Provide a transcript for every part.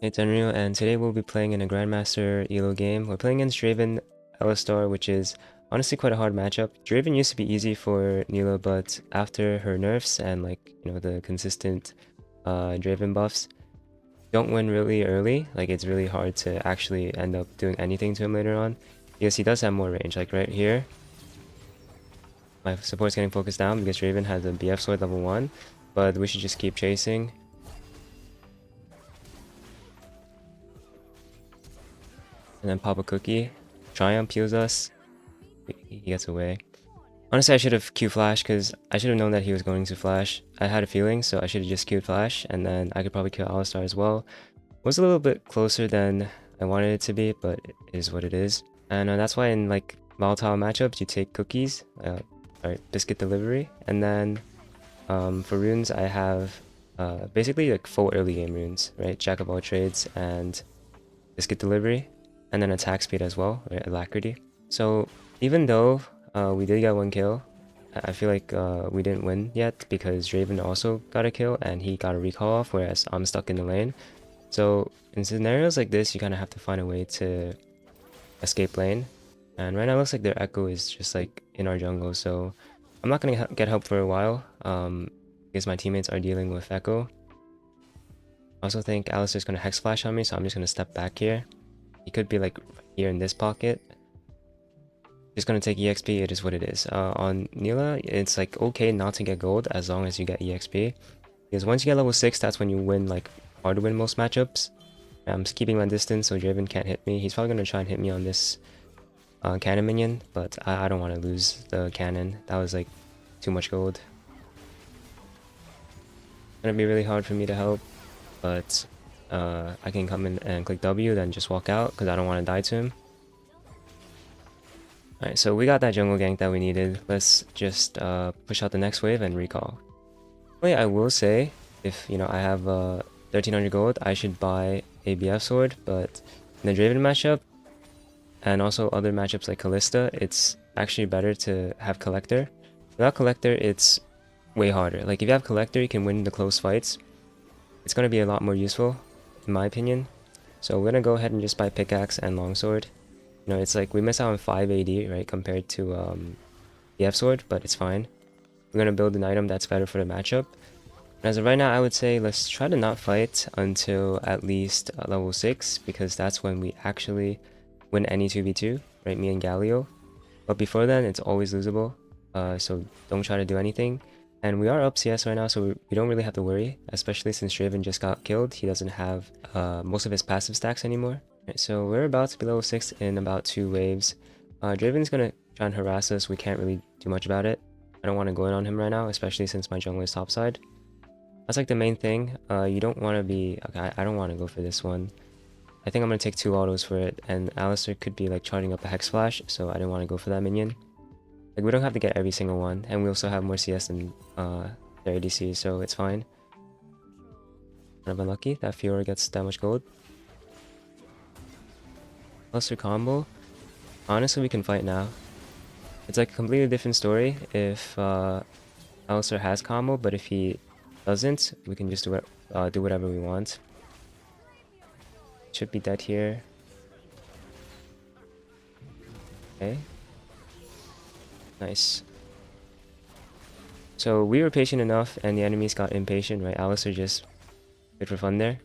It's Enryu, and today we'll be playing in a Grandmaster Elo game. We're playing against Draven Alistar, which is honestly quite a hard matchup. Draven used to be easy for Nilah, but after her nerfs and the consistent Draven buffs, don't win really early. Like it's really hard to actually end up doing anything to him later on, because he does have more range. Like right here, my support's getting focused down because Draven has a BF sword level 1, but we should just keep chasing. And then pop a cookie. Triumph peels us. He gets away. Honestly, I should have Q flash because I should have known that he was going to flash. I had a feeling, so I should have just Q'd flash, and then I could probably kill Alistar as well. Was a little bit closer than I wanted it to be, but it is what it is. And that's why in like volatile matchups, you take cookies, biscuit delivery, and then for runes, I have basically like full early game runes, right? Jack of all trades and biscuit delivery. And then attack speed as well, right? Alacrity. So even though we did get one kill, I feel like we didn't win yet because Draven also got a kill and he got a recall off, whereas I'm stuck in the lane. So in scenarios like this, you kind of have to find a way to escape lane. And right now it looks like their Echo is just like in our jungle, so I'm not gonna get help for a while because my teammates are dealing with Echo. I also think Alistar's gonna Hex Flash on me, so I'm just gonna step back here. He could be like here in this pocket. Just gonna take EXP, it is what it is. On Nilah, it's like okay not to get gold as long as you get EXP. Because once you get level 6, that's when you win, like hard to win most matchups. I'm just keeping my distance so Draven can't hit me. He's probably gonna try and hit me on this cannon minion, but I don't want to lose the cannon. That was like too much gold. It's gonna be really hard for me to help, but I can come in and click W, then just walk out because I don't want to die to him. Alright, so we got that jungle gank that we needed. Let's just push out the next wave and recall. I will say, if I have 1300 gold, I should buy a BF sword, but in the Draven matchup, and also other matchups like Kalista, it's actually better to have Collector. Without Collector, it's way harder. Like if you have Collector, you can win the close fights. It's going to be a lot more useful, in my opinion. So we're going to go ahead and just buy Pickaxe and Longsword. It's like we miss out on 5 AD, right, compared to the F-Sword, but it's fine. We're going to build an item that's better for the matchup. And as of right now, I would say let's try to not fight until at least level 6, because that's when we actually win any 2v2, right, me and Galio. But before then, it's always losable, so don't try to do anything. And we are up CS right now, so we don't really have to worry, especially since Draven just got killed. He doesn't have most of his passive stacks anymore. Right, so we're about to be level 6 in about 2 waves. Draven's gonna try and harass us. We can't really do much about it. I don't want to go in on him right now, especially since my jungle is topside. That's like the main thing. You don't want to be... Okay, I don't want to go for this one. I think I'm gonna take 2 autos for it, and Alistar could be like charging up a Hex Flash, so I didn't want to go for that minion. Like we don't have to get every single one, and we also have more CS than their ADC, so it's fine. Kind of unlucky that Fiora gets that much gold. Alistar combo. Honestly, we can fight now. It's like a completely different story if Alistar has combo, but if he doesn't, we can just do whatever we want. Should be dead here. Okay. Nice. So we were patient enough and the enemies got impatient, right? Alistar just did for fun there.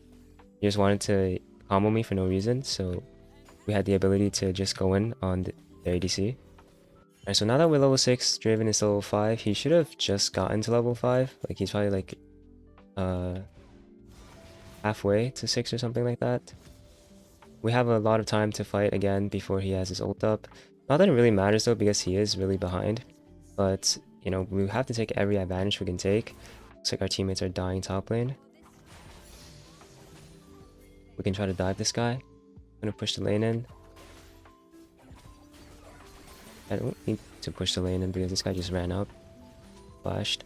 He just wanted to combo me for no reason, so we had the ability to just go in on the ADC. Alright, so now that we're level 6, Draven is level 5. He should have just gotten to level 5. Like he's probably like halfway to 6 or something like that. We have a lot of time to fight again before he has his ult up. Not that it really matters though, because he is really behind. But, we have to take every advantage we can take. Looks like our teammates are dying top lane. We can try to dive this guy. I'm gonna push the lane in. I don't need to push the lane in because this guy just ran up. Flashed.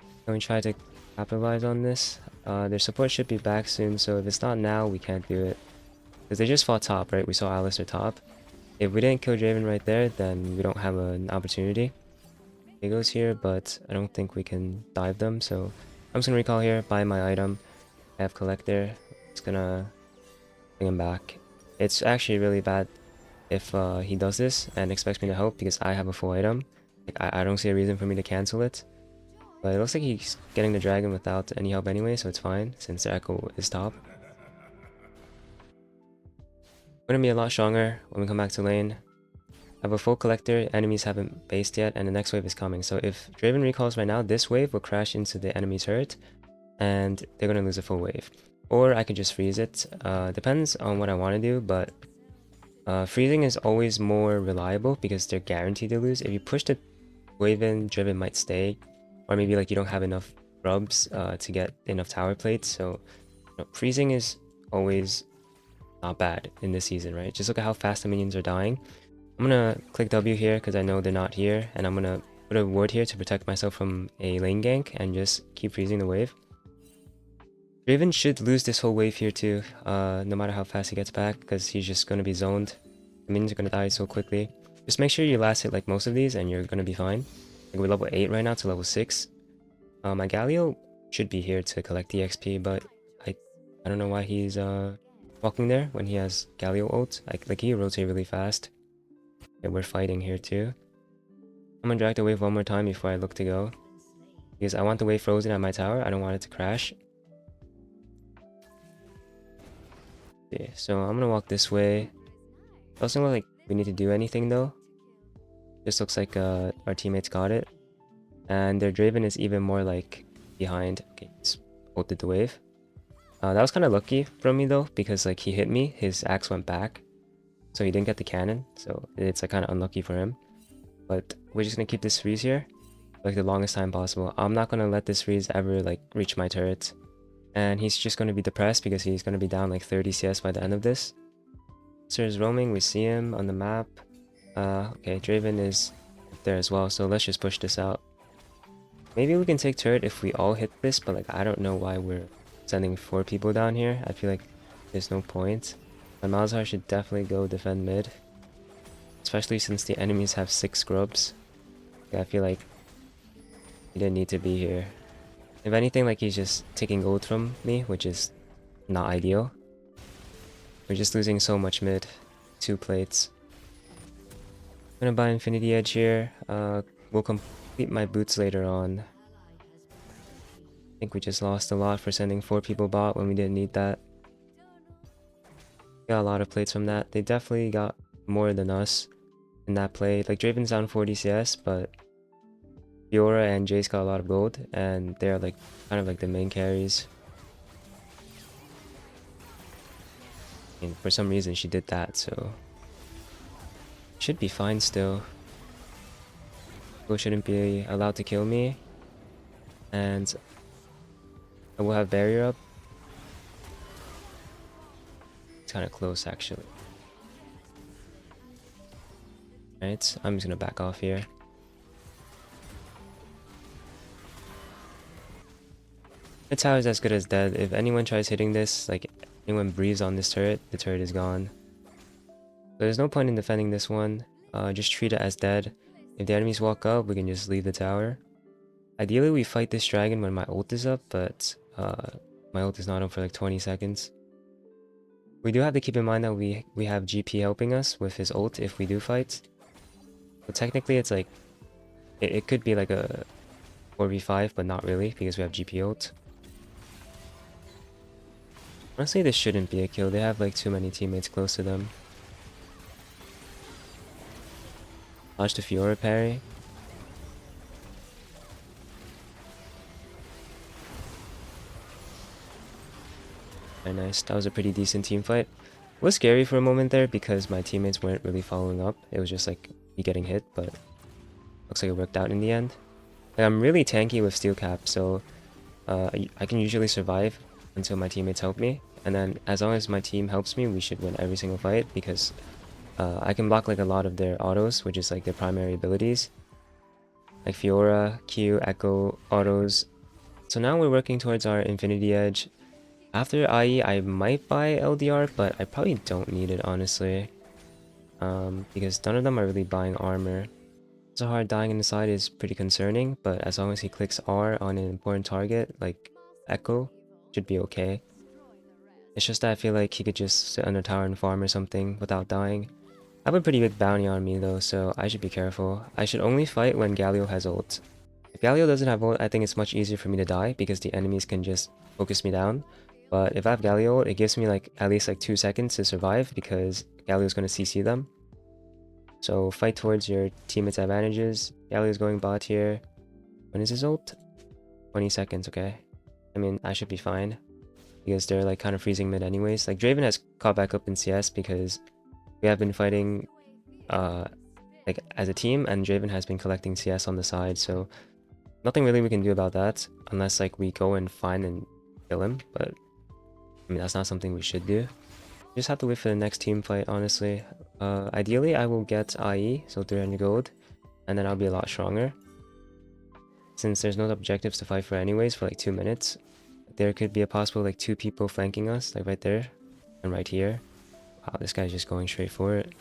I'm gonna try to capitalize on this. Their support should be back soon, so if it's not now, we can't do it. Because they just fought top, right? We saw Alistar top. If we didn't kill Draven right there, then we don't have an opportunity. He goes here, but I don't think we can dive them, so I'm just gonna recall here, buy my item. I have Collector. It's gonna bring him back. It's actually really bad if he does this and expects me to help because I have a full item. Like, I don't see a reason for me to cancel it. But it looks like he's getting the dragon without any help anyway, so it's fine since the Echo is top. We're gonna be a lot stronger when we come back to lane. I have a full collector, enemies haven't based yet, and the next wave is coming. So if Draven recalls right now, this wave will crash into the enemy turret, and they're gonna lose a full wave. Or I could just freeze it. Depends on what I want to do, but freezing is always more reliable because they're guaranteed to lose. If you push the wave in, Draven might stay, or maybe like you don't have enough grubs to get enough tower plates. So freezing is always not bad in this season, right? Just look at how fast the minions are dying. I'm gonna click W here because I know they're not here, and I'm gonna put a ward here to protect myself from a lane gank and just keep freezing the wave. Draven should lose this whole wave here too, no matter how fast he gets back, because he's just gonna be zoned. The minions are gonna die so quickly. Just make sure you last hit like most of these and you're gonna be fine. Like we're level 8 right now to level 6. My Galio should be here to collect the XP, but I don't know why he's walking there when he has Galio ult. Like he rotates really fast. Yeah, we're fighting here too. I'm gonna drag the wave one more time before I look to go, because I want the wave frozen at my tower. I don't want it to crash. Okay, so I'm gonna walk this way. It doesn't look like we need to do anything though. Just looks like our teammates got it, and their Draven is even more like behind. Okay, he's ulted the wave. That was kind of lucky from me though, because like he hit me, his axe went back, so he didn't get the cannon. So it's like kind of unlucky for him. But we're just gonna keep this freeze here like the longest time possible. I'm not gonna let this freeze ever like reach my turret, and he's just gonna be depressed because he's gonna be down like 30 CS by the end of this. Sir is roaming. We see him on the map. Okay, Draven is there as well, so let's just push this out. Maybe we can take turret if we all hit this, but like I don't know why we're sending 4 people down here. I feel like there's no point. And Malzahar should definitely go defend mid, especially since the enemies have 6 scrubs. Yeah, I feel like he didn't need to be here. If anything, like he's just taking gold from me, which is not ideal. We're just losing so much mid. 2 plates. I'm gonna buy Infinity Edge here. We'll complete my boots later on. I think we just lost a lot for sending 4 people bot when we didn't need that. Got a lot of plates from that. They definitely got more than us in that play. Like Draven's down 40 CS, but Fiora and Jace got a lot of gold, and they're like kind of like the main carries. And for some reason she did that, so should be fine still. People shouldn't be allowed to kill me, and I will have barrier up. It's kind of close actually. Right, I'm just gonna back off here. The tower is as good as dead. If anyone tries hitting this, like anyone breathes on this turret, the turret is gone. So there's no point in defending this one. Just treat it as dead. If the enemies walk up, we can just leave the tower. Ideally, we fight this dragon when my ult is up, but my ult is not up for like 20 seconds. We do have to keep in mind that we have GP helping us with his ult if we do fight. But technically, it's like it could be like a 4v5, but not really because we have GP ult. Honestly, this shouldn't be a kill. They have like too many teammates close to them. Launch the Fiora parry. Very nice. That was a pretty decent team fight. It was scary for a moment there because my teammates weren't really following up. It was just like me getting hit, but looks like it worked out in the end. Like, I'm really tanky with steel cap, so I can usually survive until my teammates help me. And then as long as my team helps me, we should win every single fight because I can block like a lot of their autos, which is like their primary abilities. Like Fiora, Q, Echo, autos. So now we're working towards our Infinity Edge. After IE, I might buy LDR, but I probably don't need it, honestly. Because none of them are really buying armor. Zahar dying in the side is pretty concerning, but as long as he clicks R on an important target, like Echo, should be okay. It's just that I feel like he could just sit on a tower and farm or something without dying. I have a pretty big bounty on me though, so I should be careful. I should only fight when Galio has ult. If Galio doesn't have ult, I think it's much easier for me to die because the enemies can just focus me down. But if I have Galio ult, it gives me like at least like 2 seconds to survive because Galio's going to CC them. So fight towards your teammates' advantages. Galio's going bot here. When is his ult? 20 seconds, okay. I mean, I should be fine because they're like kind of freezing mid anyways. Like Draven has caught back up in CS because we have been fighting like as a team, and Draven has been collecting CS on the side, so nothing really we can do about that unless like we go and find and kill him. But I mean, that's not something we should do. We just have to wait for the next team fight, honestly. Ideally I will get IE, so 300 gold, and then I'll be a lot stronger. Since there's no objectives to fight for anyways for like 2 minutes, there could be a possible like 2 people flanking us, like right there and right here. Wow, this guy's just going straight for it.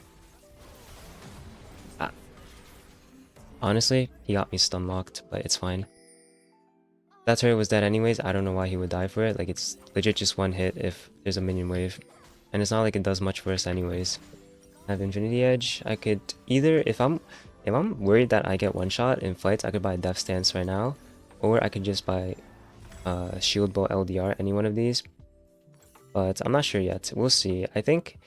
Honestly, he got me stun locked, but it's fine. That turret was dead anyways. I don't know why he would die for it. Like, it's legit just one hit if there's a minion wave. And it's not like it does much for us anyways. I have Infinity Edge. I could either, if I'm worried that I get one shot in fights, I could buy Death Stance right now. Or I could just buy Shield Bow LDR, any one of these. But I'm not sure yet. We'll see. I think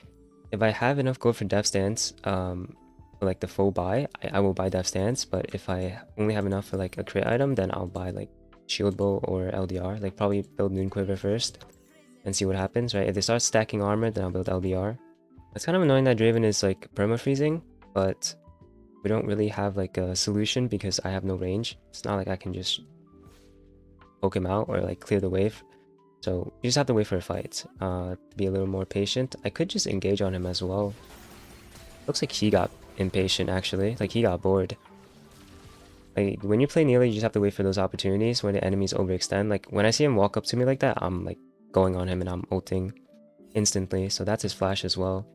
if I have enough gold for Death Stance, for like the full buy, I will buy Death Stance. But if I only have enough for like a crit item, then I'll buy like Shield Bow or LDR. Like probably build Moon Quiver first and see what happens, right? If they start stacking armor, then I'll build LDR. It's kind of annoying that Draven is like perma-freezing, but we don't really have like a solution because I have no range. It's not like I can just poke him out or like clear the wave. So you just have to wait for a fight. Be a little more patient. I could just engage on him as well. Looks like he got impatient actually. Like he got bored. Like when you play Nilah, you just have to wait for those opportunities when the enemies overextend. Like when I see him walk up to me like that, I'm like going on him and I'm ulting instantly. So that's his flash as well.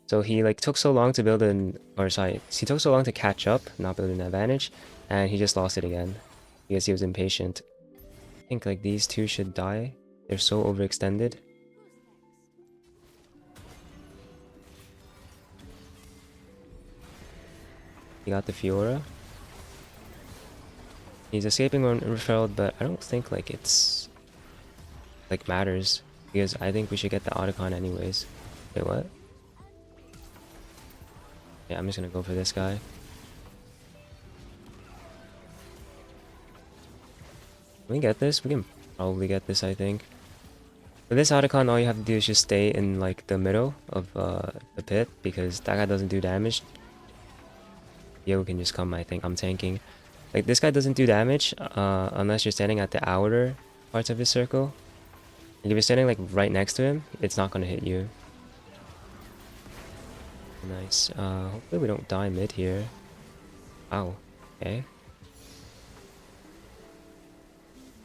So he like took so long to build an, or sorry, he took so long to catch up, not build an advantage, and he just lost it again because he was impatient. I think like these two should die. They're so overextended. He got the Fiora. He's escaping on referral, but I don't think like it's like matters because I think we should get the Otacon anyways. Wait, what? Yeah, I'm just gonna go for this guy. Can we get this? We can probably get this, I think. For this Otacon, all you have to do is just stay in like the middle of the pit because that guy doesn't do damage. Yo can just come, I think. I'm tanking. Like this guy doesn't do damage unless you're standing at the outer parts of his circle. Like if you're standing like right next to him, it's not gonna hit you. Nice. Hopefully we don't die mid here. Wow. Okay.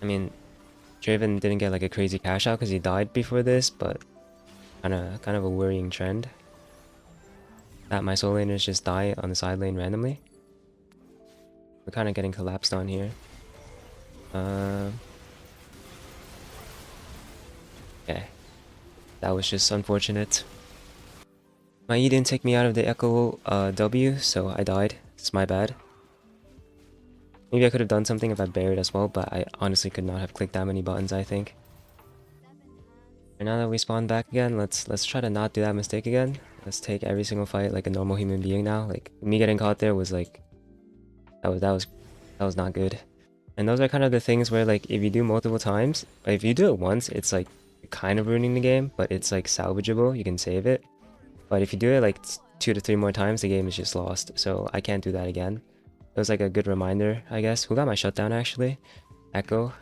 I mean, Draven didn't get like a crazy cash out because he died before this, but kind of a worrying trend that my soul laners just die on the side lane randomly. We're kind of getting collapsed on here. Okay. That was just unfortunate. My E didn't take me out of the Echo W, so I died. It's my bad. Maybe I could have done something if I buried as well, but I honestly could not have clicked that many buttons, I think. And now that we spawn back again, let's try to not do that mistake again. Let's take every single fight like a normal human being now. Like me getting caught there was like that was not good. And those are kind of the things where like if you do multiple times, if you do it once, it's like kind of ruining the game, but it's like salvageable, you can save it. But if you do it like 2 to 3 more times, the game is just lost. So I can't do that again. It was like a good reminder, I guess. Who got my shutdown actually? Echo.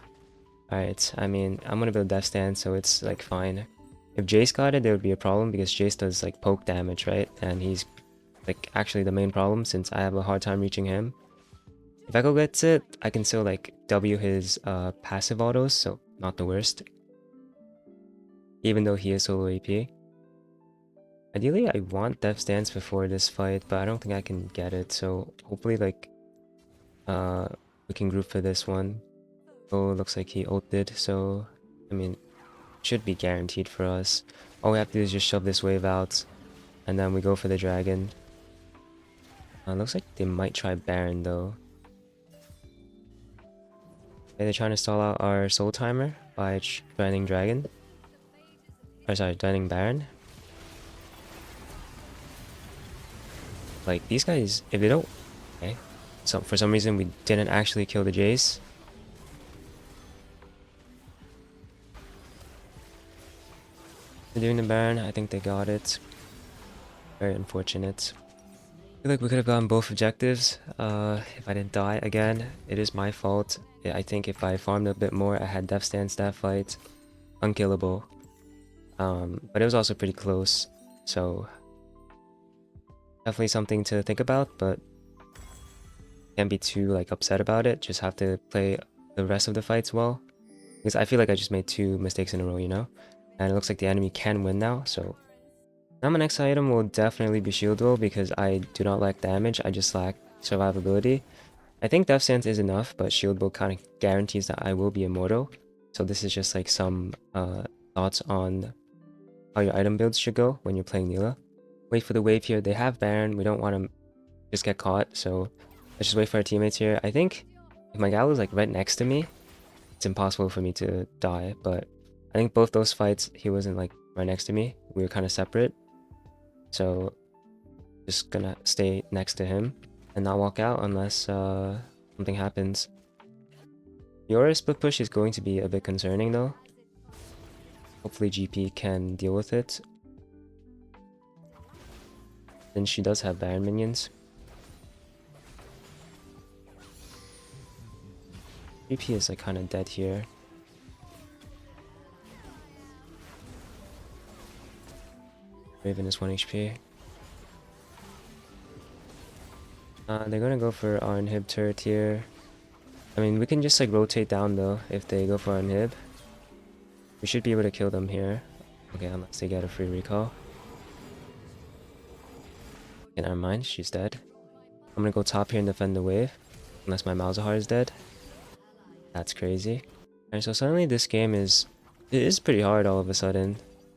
Alright, I mean, I'm gonna build Death Stand, so it's like fine. If Jace got it, there would be a problem because Jace does like poke damage, right? And he's like actually the main problem since I have a hard time reaching him. If Echo gets it, I can still like W his passive autos, so not the worst. Even though he is solo AP. Ideally, I want Death Stance before this fight, but I don't think I can get it, so hopefully like we can group for this one. Oh, looks like he ulted, so I mean, should be guaranteed for us. All we have to do is just shove this wave out, and then we go for the dragon. Looks like they might try Baron though. Okay, they're trying to stall out our soul timer by joining dragon. Or sorry, joining Baron. Like these guys, if they don't, okay. So for some reason we didn't actually kill the Jace. They're doing the Baron. I think they got it. Very unfortunate. I feel like we could have gotten both objectives if I didn't die again. It is my fault. I think if I farmed a bit more, I had death stance that fight. Unkillable. But it was also pretty close. So definitely something to think about, but can't be too like upset about it. Just have to play the rest of the fights well. Because I feel like I just made 2 mistakes in a row, you know? And it looks like the enemy can win now, so now my next item will definitely be Shield Wall because I do not lack damage, I just lack survivability. I think Death Stance is enough, but Shield Wall kind of guarantees that I will be immortal. So this is just like some thoughts on how your item builds should go when you're playing Nilah. Wait for the wave here, they have Baron, we don't want to just get caught, so let's just wait for our teammates here. I think if my gal was like right next to me, it's impossible for me to die, but I think both those fights, he wasn't like right next to me, we were kind of separate. So just gonna stay next to him and not walk out unless something happens. Your split push is going to be a bit concerning though. Hopefully GP can deal with it. Then she does have Baron minions. GP is like kind of dead here. Raven is 1 HP. They're gonna go for our inhib turret here. I mean, we can just like rotate down though if they go for our inhib. We should be able to kill them here. Okay, unless they get a free recall. Okay, never mind, she's dead. I'm gonna go top here and defend the wave. Unless my Malzahar is dead. That's crazy. Alright, so suddenly this game is pretty hard all of a sudden.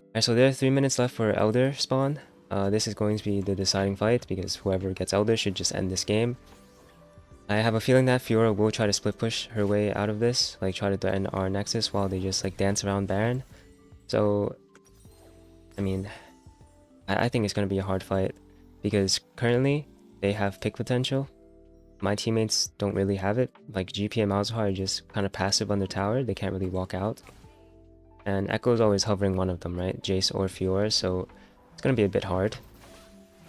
Alright, so there are 3 minutes left for Elder spawn. This is going to be the deciding fight because whoever gets Elder should just end this game. I have a feeling that Fiora will try to split push her way out of this, like try to threaten our Nexus while they just like dance around Baron. So, I mean, I think it's going to be a hard fight because currently they have pick potential. My teammates don't really have it. Like GP and Malzahar are just kind of passive on the tower, they can't really walk out. And Echo is always hovering one of them, right? Jace or Fiora, so it's gonna be a bit hard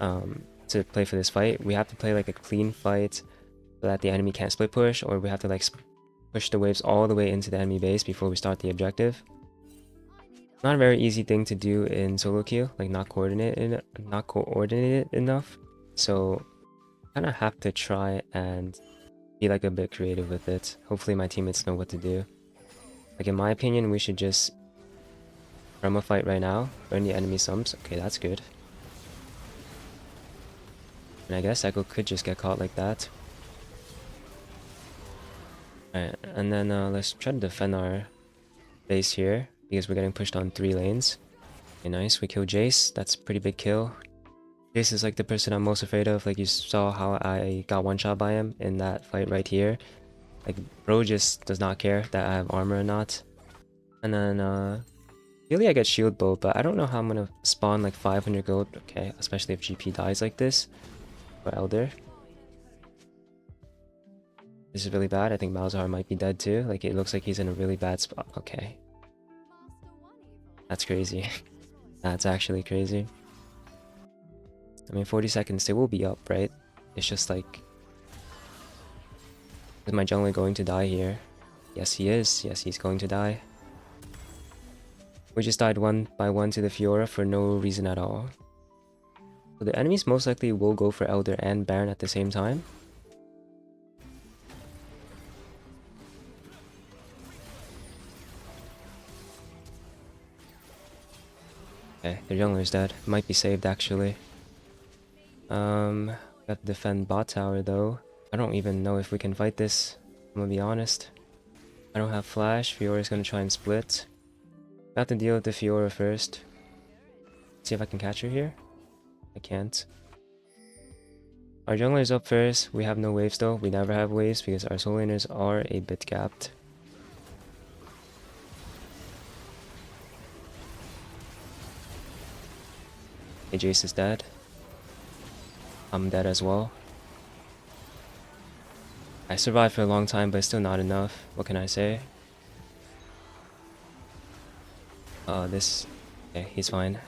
to play for this fight. We have to play like a clean fight so that the enemy can't split push, or we have to like push the waves all the way into the enemy base before we start the objective. Not a very easy thing to do in solo queue, like not coordinated enough. So kind of have to try and be like a bit creative with it. Hopefully my teammates know what to do. Like in my opinion, we should just from a fight right now, burn the enemy sumps. Okay, that's good. And I guess Echo could just get caught like that. Alright, and then let's try to defend our base here because we're getting pushed on 3 lanes. Okay, nice. We kill Jace. That's a pretty big kill. Jace is like the person I'm most afraid of. Like you saw how I got one shot by him in that fight right here. Like bro just does not care that I have armor or not. And then really I get shield bow, but I don't know how I'm gonna spawn like 500 gold. Okay, especially if GP dies like this. Or Elder. This is really bad. I think Malzahar might be dead too. Like it looks like he's in a really bad spot. Okay. That's crazy. That's actually crazy. I mean 40 seconds, they will be up, right? It's just like, is my jungler going to die here? Yes he is. Yes, he's going to die. We just died 1 by 1 to the Fiora for no reason at all. So the enemies most likely will go for Elder and Baron at the same time. Okay, their jungler's dead. Might be saved actually. Got to defend bot tower though. I don't even know if we can fight this. I'm gonna be honest. I don't have flash. Fiora's gonna try and split. I have to deal with the Fiora first. See if I can catch her here. I can't. Our jungler is up first. We have no waves though. We never have waves because our soul laners are a bit gapped. Okay, Jace is dead. I'm dead as well. I survived for a long time, but it's still not enough. What can I say? Okay, he's fine.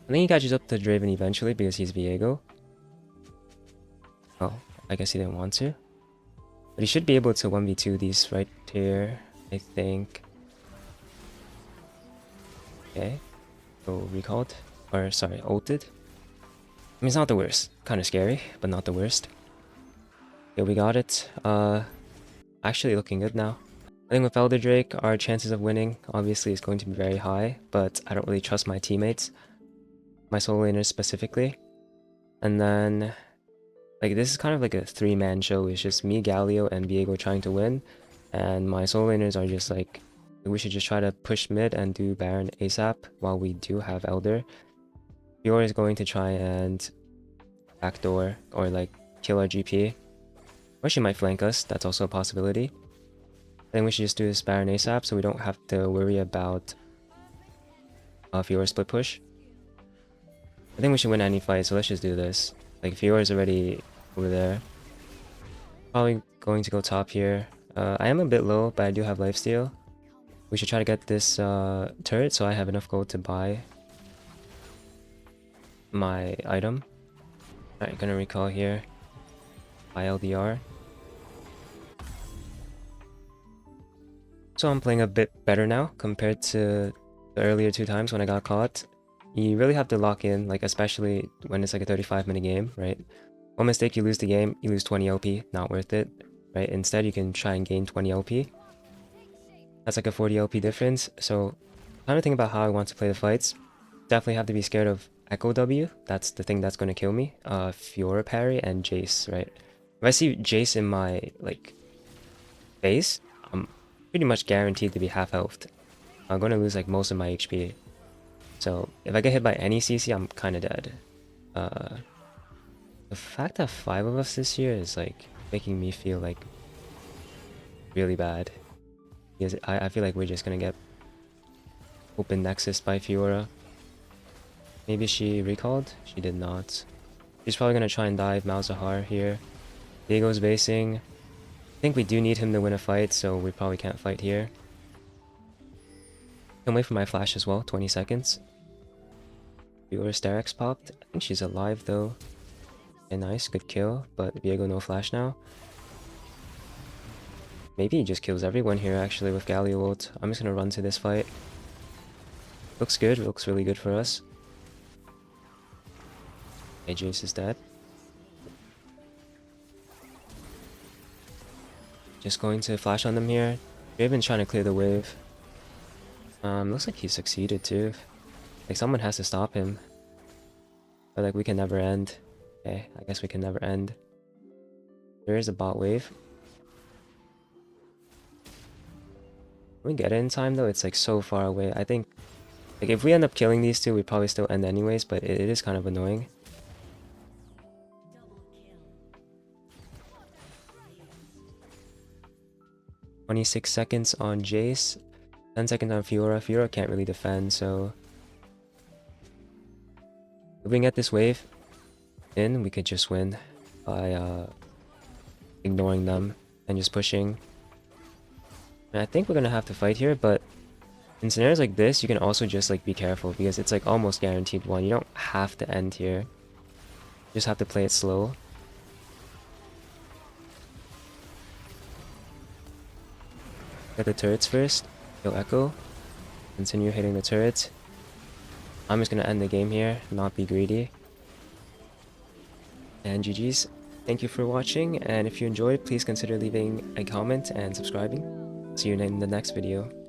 I think he catches up to Draven eventually because he's Viego. Oh, I guess he didn't want to. But he should be able to 1v2 these right here, I think. Okay. So recalled. Or sorry, ulted. I mean, it's not the worst. Kind of scary, but not the worst. Okay, we got it. Actually looking good now. I think with Elder Drake, our chances of winning obviously is going to be very high, but I don't really trust my teammates. My solo laners specifically. And then, like, this is kind of like a 3-man show. It's just me, Galio, and Viego trying to win. And my solo laners are just like, we should just try to push mid and do Baron ASAP while we do have Elder. Fiora is going to try and backdoor or like kill our GP. Or she might flank us, that's also a possibility. I think we should just do this Baron ASAP so we don't have to worry about Fiora split push. I think we should win any fight, so let's just do this. Like, Fiora is already over there. Probably going to go top here. I am a bit low, but I do have lifesteal. We should try to get this turret so I have enough gold to buy my item. Alright, gonna recall here. Buy LDR. So I'm playing a bit better now compared to the earlier 2 times when I got caught. You really have to lock in, like especially when it's like a 35-minute game, right? One mistake, you lose the game, you lose 20 LP, not worth it, right? Instead, you can try and gain 20 LP. That's like a 40 LP difference. So trying to think about how I want to play the fights. Definitely have to be scared of Echo W. That's the thing that's going to kill me. Fiora parry and Jace, right? If I see Jace in my like base, I'm pretty much guaranteed to be half health. I'm going to lose like most of my HP. So if I get hit by any CC, I'm kind of dead. The fact that 5 of us this year is like making me feel like really bad. Because I feel like we're just gonna get open Nexus by Fiora. Maybe she recalled? She did not. She's probably gonna try and dive Malzahar here. Diego's basing. I think we do need him to win a fight, so we probably can't fight here. Can wait for my flash as well, 20 seconds. Fiora Starex popped. I think she's alive though. Okay, nice, good kill, but Viego no flash now. Maybe he just kills everyone here actually with Galio ult. I'm just gonna run to this fight. Looks good, looks really good for us. Okay, Jace is dead. Just going to flash on them here. Draven's trying to clear the wave. Looks like he succeeded too. Like someone has to stop him. But like we can never end. Okay, I guess we can never end. There is a bot wave. When we get it in time though, it's like so far away. I think like if we end up killing these two, we probably still end anyways, but it is kind of annoying. "26 seconds on Jace, 10 seconds on Fiora. Fiora can't really defend, so if we can get this wave in, we could just win by ignoring them and just pushing. And I think we're gonna have to fight here, but in scenarios like this, you can also just like be careful because it's like almost guaranteed one. You don't have to end here. You just have to play it slow. Get the turrets first. Kill Echo. Continue hitting the turrets. I'm just gonna end the game here, not be greedy. And GG's. Thank you for watching, and if you enjoyed, please consider leaving a comment and subscribing. See you in the next video.